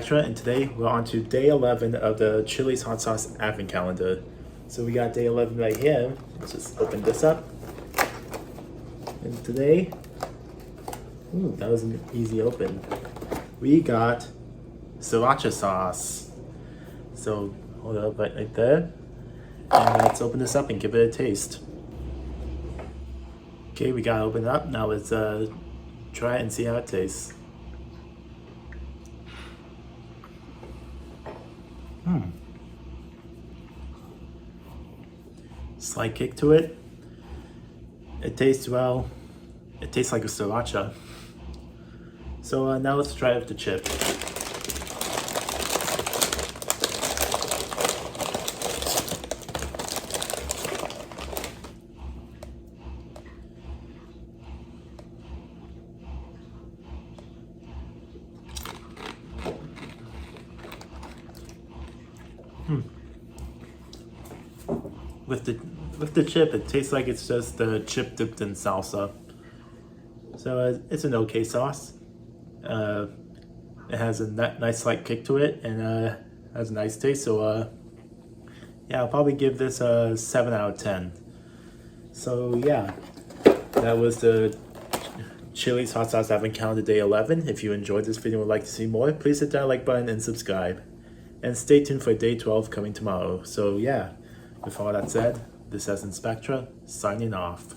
Spectra, and today we're on to day 11 of the Chili's hot sauce advent calendar. So we got day 11 right here. Let's just open this up. And today, that was an easy open. We got sriracha sauce. So hold it up right there. And let's open this up and give it a taste. Okay, we gotta open it up. Now let's try it and see how it tastes. Slight kick to it. It tastes well. It tastes like a sriracha. So now let's try it with the chip. With the chip, it tastes like it's just the chip dipped in salsa. So it's an okay sauce. It has a nice slight kick to it and has a nice taste. So yeah, I'll probably give this a 7 out of 10. So yeah, that was the Chili's hot sauce advent calendar day 11. If you enjoyed this video and would like to see more, please hit that like button and subscribe. And stay tuned for day 12 coming tomorrow. So yeah, with all that said, this has been Spectra, signing off.